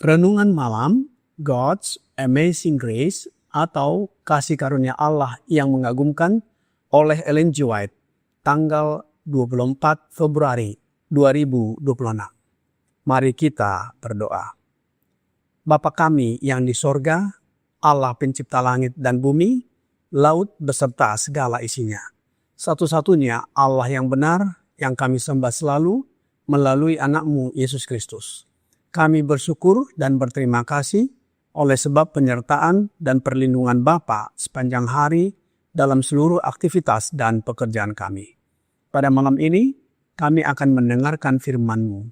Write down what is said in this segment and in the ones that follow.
Renungan malam, God's Amazing Grace atau Kasih Karunia Allah yang Mengagumkan oleh Ellen G. White, tanggal 24 Februari 2026. Mari kita berdoa. Bapa kami yang di sorga, Allah pencipta langit dan bumi, laut beserta segala isinya. Satu-satunya Allah yang benar yang kami sembah selalu melalui anak-Mu Yesus Kristus. Kami bersyukur dan berterima kasih oleh sebab penyertaan dan perlindungan Bapa sepanjang hari dalam seluruh aktivitas dan pekerjaan kami. Pada malam ini, kami akan mendengarkan firman-Mu.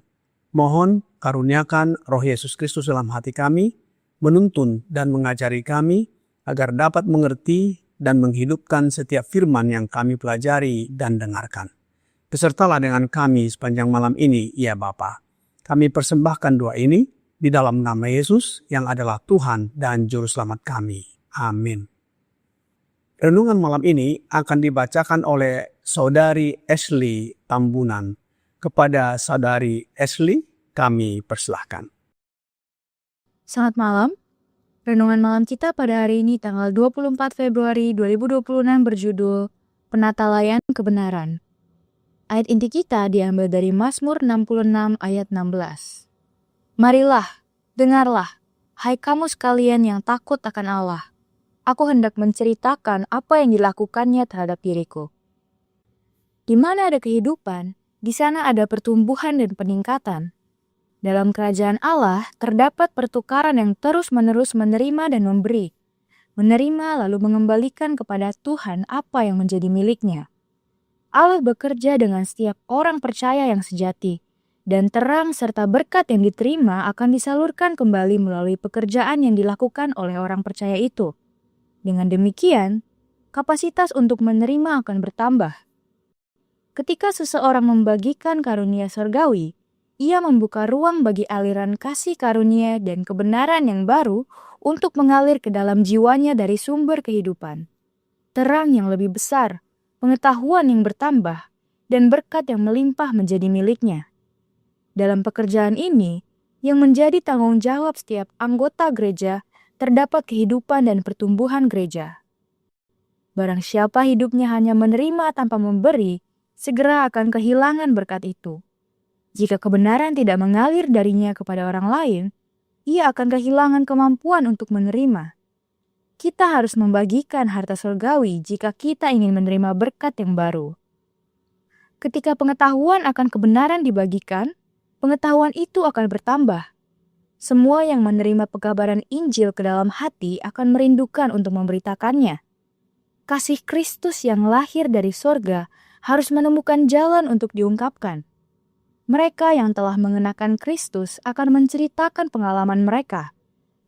Mohon karuniakan Roh Yesus Kristus dalam hati kami, menuntun dan mengajari kami agar dapat mengerti dan menghidupkan setiap firman yang kami pelajari dan dengarkan. Besertalah dengan kami sepanjang malam ini, ya Bapa. Kami persembahkan doa ini di dalam nama Yesus yang adalah Tuhan dan Juru Selamat kami. Amin. Renungan malam ini akan dibacakan oleh Saudari Ashley Tambunan. Kepada Saudari Ashley, kami persilahkan. Selamat malam. Renungan malam kita pada hari ini tanggal 24 Februari 2026 berjudul Penatalaian Kebenaran. Ayat inti kita diambil dari Mazmur 66 ayat 16. Marilah, dengarlah, hai kamu sekalian yang takut akan Allah. Aku hendak menceritakan apa yang dilakukannya terhadap diriku. Di mana ada kehidupan, di sana ada pertumbuhan dan peningkatan. Dalam kerajaan Allah terdapat pertukaran yang terus-menerus menerima dan memberi. Menerima lalu mengembalikan kepada Tuhan apa yang menjadi miliknya. Allah bekerja dengan setiap orang percaya yang sejati, dan terang serta berkat yang diterima akan disalurkan kembali melalui pekerjaan yang dilakukan oleh orang percaya itu. Dengan demikian, kapasitas untuk menerima akan bertambah. Ketika seseorang membagikan karunia surgawi, ia membuka ruang bagi aliran kasih karunia dan kebenaran yang baru untuk mengalir ke dalam jiwanya dari sumber kehidupan. Terang yang lebih besar, pengetahuan yang bertambah, dan berkat yang melimpah menjadi miliknya. Dalam pekerjaan ini, yang menjadi tanggung jawab setiap anggota gereja, terdapat kehidupan dan pertumbuhan gereja. Barang siapa hidupnya hanya menerima tanpa memberi, segera akan kehilangan berkat itu. Jika kebenaran tidak mengalir darinya kepada orang lain, ia akan kehilangan kemampuan untuk menerima. Kita harus membagikan harta surgawi jika kita ingin menerima berkat yang baru. Ketika pengetahuan akan kebenaran dibagikan, pengetahuan itu akan bertambah. Semua yang menerima pekabaran Injil ke dalam hati akan merindukan untuk memberitakannya. Kasih Kristus yang lahir dari sorga harus menemukan jalan untuk diungkapkan. Mereka yang telah mengenakan Kristus akan menceritakan pengalaman mereka,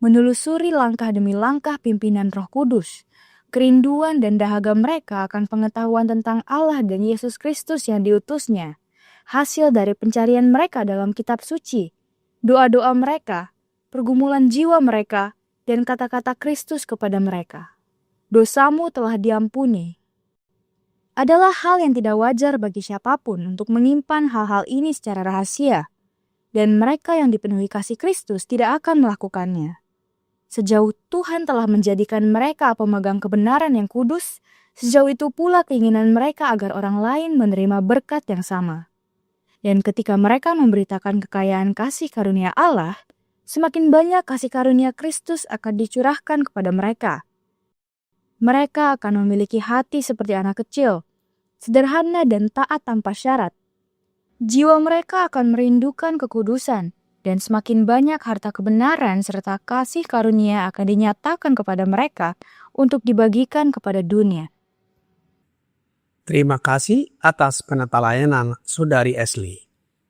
menelusuri langkah demi langkah pimpinan Roh Kudus. Kerinduan dan dahaga mereka akan pengetahuan tentang Allah dan Yesus Kristus yang diutusnya, hasil dari pencarian mereka dalam kitab suci, doa-doa mereka, pergumulan jiwa mereka, dan kata-kata Kristus kepada mereka. Dosamu telah diampuni. Adalah hal yang tidak wajar bagi siapapun untuk menyimpan hal-hal ini secara rahasia, dan mereka yang dipenuhi kasih Kristus tidak akan melakukannya. Sejauh Tuhan telah menjadikan mereka pemegang kebenaran yang kudus, sejauh itu pula keinginan mereka agar orang lain menerima berkat yang sama. Dan ketika mereka memberitakan kekayaan kasih karunia Allah, semakin banyak kasih karunia Kristus akan dicurahkan kepada mereka. Mereka akan memiliki hati seperti anak kecil, sederhana dan taat tanpa syarat. Jiwa mereka akan merindukan kekudusan, dan semakin banyak harta kebenaran serta kasih karunia akan dinyatakan kepada mereka untuk dibagikan kepada dunia. Terima kasih atas penatalaian Saudari Ashley.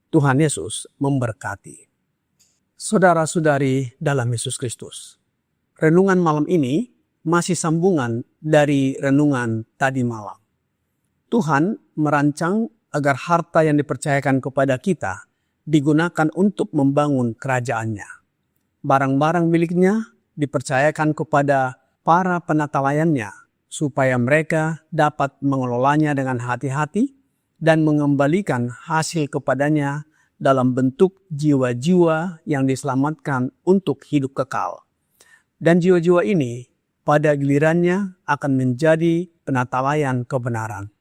Tuhan Yesus memberkati. Saudara-saudari dalam Yesus Kristus, renungan malam ini masih sambungan dari renungan tadi malam. Tuhan merancang agar harta yang dipercayakan kepada kita digunakan untuk membangun kerajaannya. Barang-barang miliknya dipercayakan kepada para penatalaiannya supaya mereka dapat mengelolanya dengan hati-hati dan mengembalikan hasil kepadanya dalam bentuk jiwa-jiwa yang diselamatkan untuk hidup kekal. Dan jiwa-jiwa ini pada gilirannya akan menjadi penatalayan kebenaran,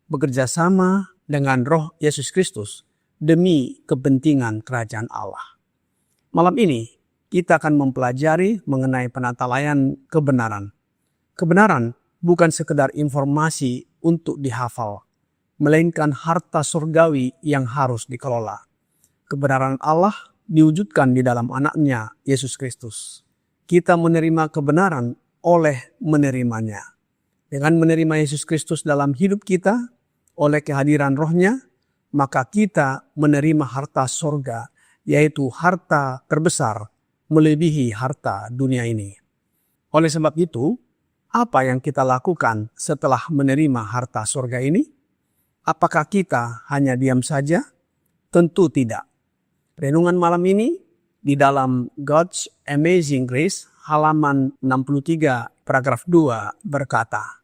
bekerja sama dengan Roh Yesus Kristus demi kepentingan kerajaan Allah. Malam ini kita akan mempelajari mengenai penatalayan kebenaran. Kebenaran bukan sekedar informasi untuk dihafal, melainkan harta surgawi yang harus dikelola. Kebenaran Allah diwujudkan di dalam anaknya Yesus Kristus. Kita menerima kebenaran oleh menerimanya. Dengan menerima Yesus Kristus dalam hidup kita, oleh kehadiran Roh-Nya, maka kita menerima harta surga, yaitu harta terbesar melebihi harta dunia ini. Oleh sebab itu, apa yang kita lakukan setelah menerima harta surga ini? Apakah kita hanya diam saja? Tentu tidak. Renungan malam ini di dalam God's Amazing Grace halaman 63 paragraf 2 berkata,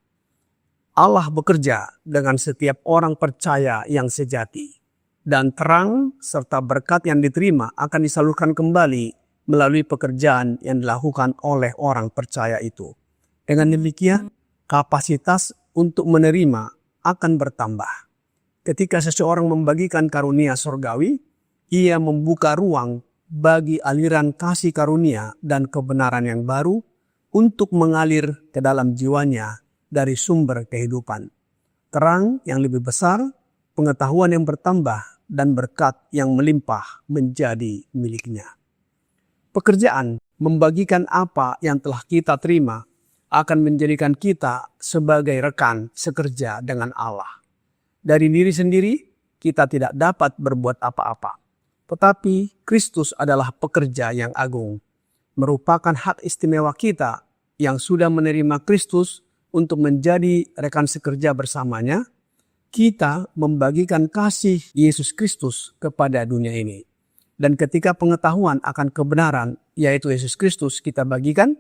Allah bekerja dengan setiap orang percaya yang sejati, dan terang serta berkat yang diterima akan disalurkan kembali melalui pekerjaan yang dilakukan oleh orang percaya itu. Dengan demikian, kapasitas untuk menerima akan bertambah. Ketika seseorang membagikan karunia surgawi, ia membuka ruang bagi aliran kasih karunia dan kebenaran yang baru untuk mengalir ke dalam jiwanya dari sumber kehidupan. Terang yang lebih besar, pengetahuan yang bertambah, dan berkat yang melimpah menjadi miliknya. Pekerjaan membagikan apa yang telah kita terima akan menjadikan kita sebagai rekan sekerja dengan Allah. Dari diri sendiri, kita tidak dapat berbuat apa-apa. Tetapi Kristus adalah pekerja yang agung, merupakan hak istimewa kita yang sudah menerima Kristus untuk menjadi rekan sekerja bersamanya. Kita membagikan kasih Yesus Kristus kepada dunia ini. Dan ketika pengetahuan akan kebenaran, yaitu Yesus Kristus, kita bagikan,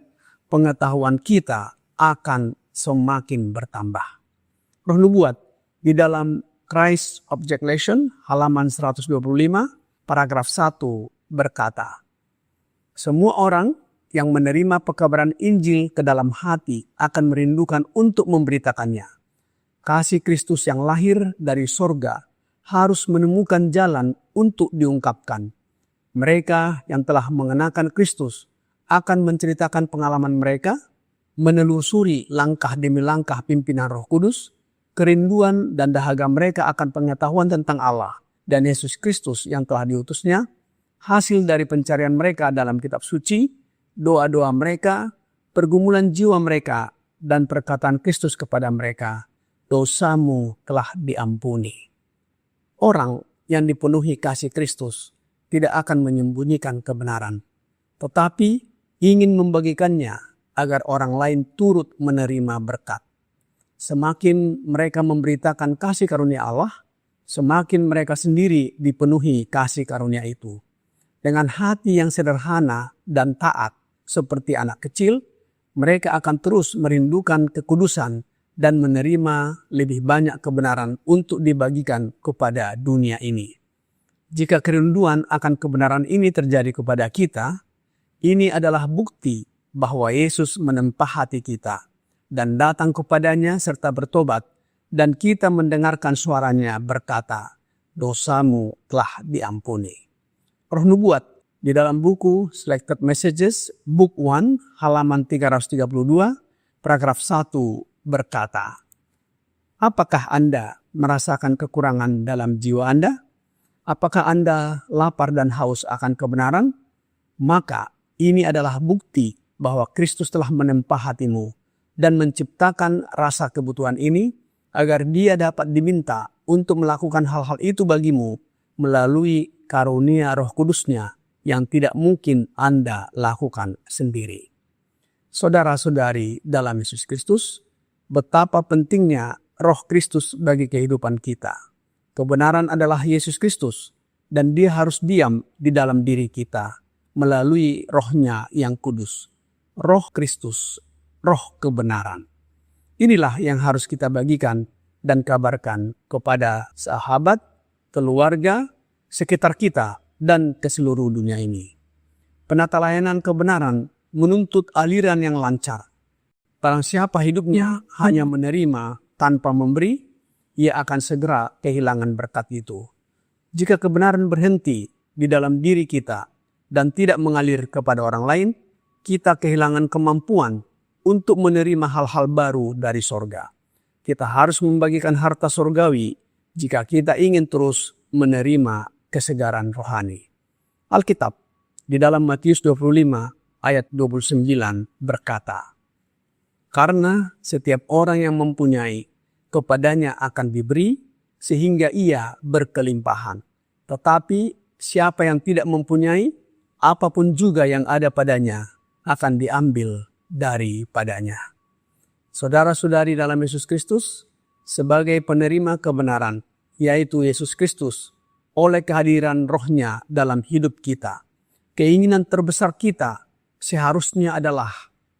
pengetahuan kita akan semakin bertambah. Roh Nubuat di dalam Christ Object Lesson halaman 125 paragraf 1 berkata, semua orang yang menerima pekabaran Injil ke dalam hati akan merindukan untuk memberitakannya. Kasih Kristus yang lahir dari sorga harus menemukan jalan untuk diungkapkan. Mereka yang telah mengenakan Kristus akan menceritakan pengalaman mereka, menelusuri langkah demi langkah pimpinan Roh Kudus, kerinduan dan dahaga mereka akan pengetahuan tentang Allah dan Yesus Kristus yang telah diutusnya, hasil dari pencarian mereka dalam kitab suci, doa-doa mereka, pergumulan jiwa mereka, dan perkataan Kristus kepada mereka, dosamu telah diampuni. Orang yang dipenuhi kasih Kristus tidak akan menyembunyikan kebenaran, tetapi ingin membagikannya agar orang lain turut menerima berkat. Semakin mereka memberitakan kasih karunia Allah, semakin mereka sendiri dipenuhi kasih karunia itu. Dengan hati yang sederhana dan taat seperti anak kecil, mereka akan terus merindukan kekudusan dan menerima lebih banyak kebenaran untuk dibagikan kepada dunia ini. Jika kerinduan akan kebenaran ini terjadi kepada kita, ini adalah bukti bahwa Yesus menempah hati kita dan datang kepadanya serta bertobat, dan kita mendengarkan suaranya berkata, dosamu telah diampuni. Roh Nubuat di dalam buku Selected Messages, Book 1, halaman 332, paragraf 1 berkata, apakah Anda merasakan kekurangan dalam jiwa Anda? Apakah Anda lapar dan haus akan kebenaran? Maka ini adalah bukti bahwa Kristus telah menempah hatimu dan menciptakan rasa kebutuhan ini agar Dia dapat diminta untuk melakukan hal-hal itu bagimu melalui karunia Roh Kudus-Nya yang tidak mungkin Anda lakukan sendiri. Saudara-saudari dalam Yesus Kristus, betapa pentingnya Roh Kristus bagi kehidupan kita. Kebenaran adalah Yesus Kristus, dan Dia harus diam di dalam diri kita melalui Roh-Nya yang kudus. Roh Kristus, Roh kebenaran. Inilah yang harus kita bagikan dan kabarkan kepada sahabat, keluarga, sekitar kita, dan ke seluruh dunia ini. Penata layanan kebenaran menuntut aliran yang lancar. Barang siapa hidupnya hanya menerima tanpa memberi, ia akan segera kehilangan berkat itu. Jika kebenaran berhenti di dalam diri kita dan tidak mengalir kepada orang lain, kita kehilangan kemampuan untuk menerima hal-hal baru dari sorga. Kita harus membagikan harta sorgawi jika kita ingin terus menerima kesegaran rohani. Alkitab di dalam Matius 25 ayat 29 berkata, "Karena setiap orang yang mempunyai, kepadanya akan diberi sehingga ia berkelimpahan. Tetapi siapa yang tidak mempunyai, apapun juga yang ada padanya akan diambil daripadanya." Saudara-saudari dalam Yesus Kristus, sebagai penerima kebenaran, yaitu Yesus Kristus, oleh kehadiran Roh-Nya dalam hidup kita, keinginan terbesar kita seharusnya adalah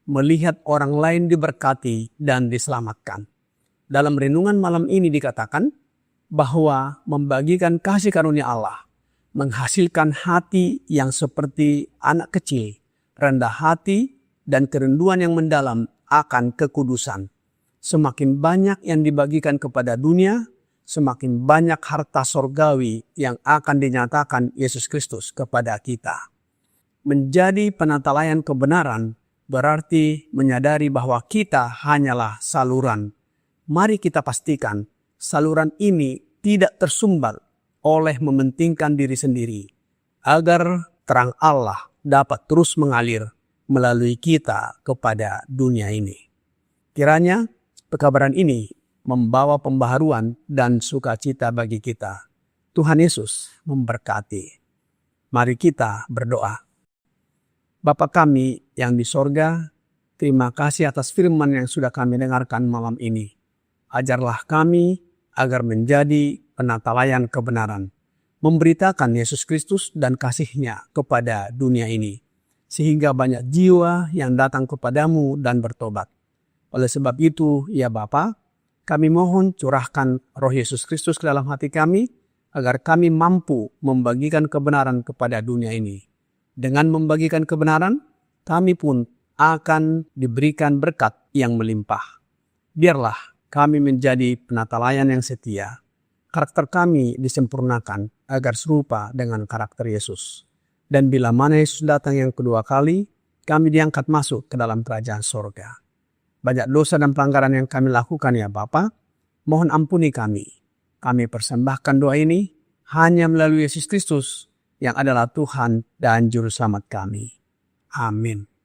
melihat orang lain diberkati dan diselamatkan. Dalam renungan malam ini dikatakan bahwa membagikan kasih karunia Allah menghasilkan hati yang seperti anak kecil, rendah hati, dan kerenduan yang mendalam akan kekudusan. Semakin banyak yang dibagikan kepada dunia, semakin banyak harta sorgawi yang akan dinyatakan Yesus Kristus kepada kita. Menjadi penatalayan kebenaran berarti menyadari bahwa kita hanyalah saluran. Mari kita pastikan saluran ini tidak tersumbat oleh mementingkan diri sendiri, agar terang Allah dapat terus mengalir melalui kita kepada dunia ini. Kiranya pekabaran ini membawa pembaharuan dan sukacita bagi kita. Tuhan Yesus memberkati. Mari kita berdoa. Bapa kami yang di sorga, terima kasih atas firman yang sudah kami dengarkan malam ini. Ajarlah kami agar menjadi penatalayan kebenaran, memberitakan Yesus Kristus dan kasih-Nya kepada dunia ini, sehingga banyak jiwa yang datang kepadamu dan bertobat. Oleh sebab itu, ya Bapa, kami mohon curahkan Roh Yesus Kristus ke dalam hati kami, agar kami mampu membagikan kebenaran kepada dunia ini. Dengan membagikan kebenaran, kami pun akan diberikan berkat yang melimpah. Biarlah kami menjadi penatalayan yang setia. Karakter kami disempurnakan agar serupa dengan karakter Yesus. Dan bila mana Yesus datang yang kedua kali, kami diangkat masuk ke dalam kerajaan sorga. Banyak dosa dan pelanggaran yang kami lakukan ya Bapa, mohon ampuni kami. Kami persembahkan doa ini hanya melalui Yesus Kristus yang adalah Tuhan dan Juru Selamat kami. Amin.